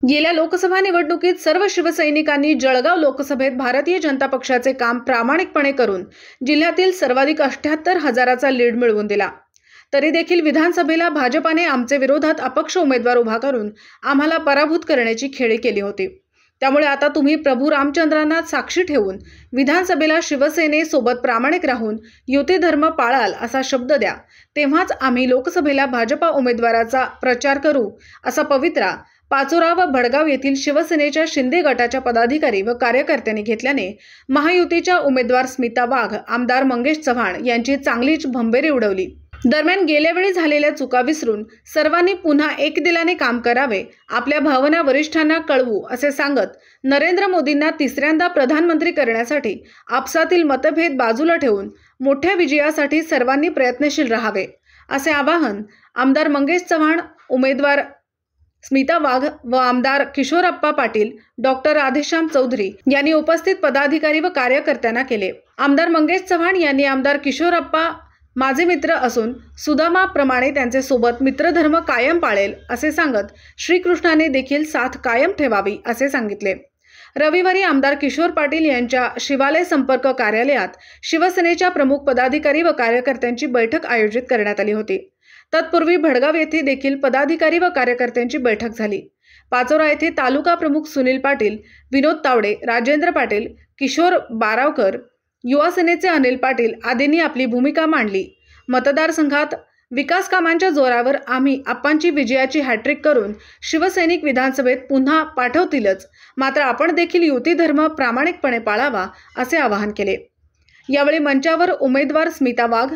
गेल्या लोकसभा निवडणुकीत सर्व शिवसैनिकांनी जळगाव लोकसभेत भारतीय जनता पक्षाचे काम प्रामाणिकपणे करून जिल्ह्यातील सर्वाधिक 78,000चा लीड मिळवून दिला। तरी देखील विधानसभेला भाजपाने आमचे विरोधात अपक्ष उमेदवार उभा करून आम्हाला पराभूत करण्याची खेळी केली होती। त्यामुळे आता तुम्ही प्रभू रामचंद्रांना साक्षी ठेवून विधानसभेला शिवसेनेसोबत प्रामाणिक राहून युती धर्म पाळाल असा शब्द द्या, तेव्हाच आम्ही लोकसभेला भाजपा उमेदवाराचा प्रचार करू, असा पवित्रा पाचोरा व भडगाव येथील शिवसेनेच्या शिंदे गटाच्या पदाधिकारी व कार्यकर्त्यांनी घेतल्याने महायुतीच्या उमेदवार स्मिता वाघ, आमदार मंगेश चव्हाण यांची चांगलीच भंबेरी उडवली। दरम्यान गेल्या वेळी झालेल्या चुका विसरून सर्वांनी पुन्हा एकदिलाने काम करावे, आपल्या भावना वरिष्ठांना कळवू असे सांगत नरेंद्र मोदींना तिसऱ्यांदा प्रधानमंत्री करण्यासाठी आपसातील मतभेद बाजूला ठेवून मोठ्या विजयासाठी सर्वांनी प्रयत्नशील राहावे, असे आवाहन आमदार मंगेश चव्हाण, उमेदवार स्मिता वाघ व आमदार किशोरप्पा पाटील, डॉक्टर राधेश्याम चौधरी यांनी उपस्थित पदाधिकारी व कार्यकर्त्यांना केले। आमदार मंगेश चव्हाण यांनी आमदार किशोरप्पा माझे मित्र असून सुदामाप्रमाणे त्यांचे सोबत मित्रधर्म कायम पाळेल असे सांगत श्रीकृष्णाने देखील साथ कायम ठेवावी असे सांगितले। रविवारी आमदार किशोर पाटील यांच्या शिवालय संपर्क कार्यालयात शिवसेनेच्या प्रमुख पदाधिकारी व कार्यकर्त्यांची बैठक आयोजित करण्यात आली होती। तत्पूर्वी भडगाव येथे देखील पदाधिकारी व कार्यकर्त्यांची बैठक झाली। पाचोरा येथे तालुका प्रमुख सुनील पाटील, विनोद तावडे, राजेंद्र पाटील, किशोर बारावकर, युवा सेनेचे अनिल पाटील आदींनी आपली भूमिका मांडली। मतदारसंघात विकास कामांच्या जोरावर आम्ही आप्पांची विजयाची हॅट्रिक करून शिवसैनिक विधानसभेत पुन्हा पाठवतीलच, मात्र आपण देखील युती धर्म प्रामाणिकपणे पाळावा असे आवाहन केले। यावेळी मंचावर उमेदवार स्मिता वाघ,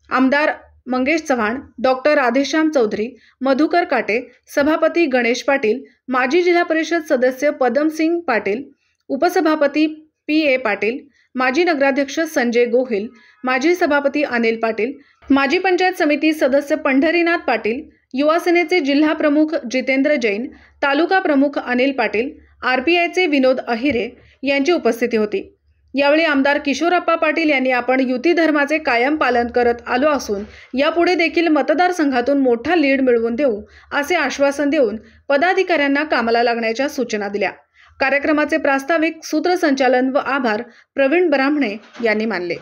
आमदार मंगेश चव्हाण, डॉक्टर राधेश्याम चौधरी, मधुकर काटे, सभापती गणेश पाटील, माजी जिल्हा परिषद सदस्य पदमसिंग पाटील, उपसभापती पी.ए. पाटील, माजी नगराध्यक्ष संजय गोहिल, माजी सभापती अनिल पाटील, माजी पंचायत समिती सदस्य पंढरीनाथ पाटील, युवा सेनेचे जिल्हा प्रमुख जितेंद्र जैन, तालुका प्रमुख अनिल पाटील, आर.पी.आयचे विनोद अहिरे यांची उपस्थिती होती। यावेळी आमदार किशोरप्पा पाटील यांनी आपण युती धर्माचे कायम पालन करत आलो असून यापुढे देखील मतदारसंघातून मोठा लीड मिळवून देऊ असे आश्वासन देऊन पदाधिकाऱ्यांना कामाला लागण्याच्या सूचना दिल्या। कार्यक्रमाचे प्रास्ताविक, सूत्रसंचालन व आभार प्रवीण ब्राह्मणे यांनी मानले।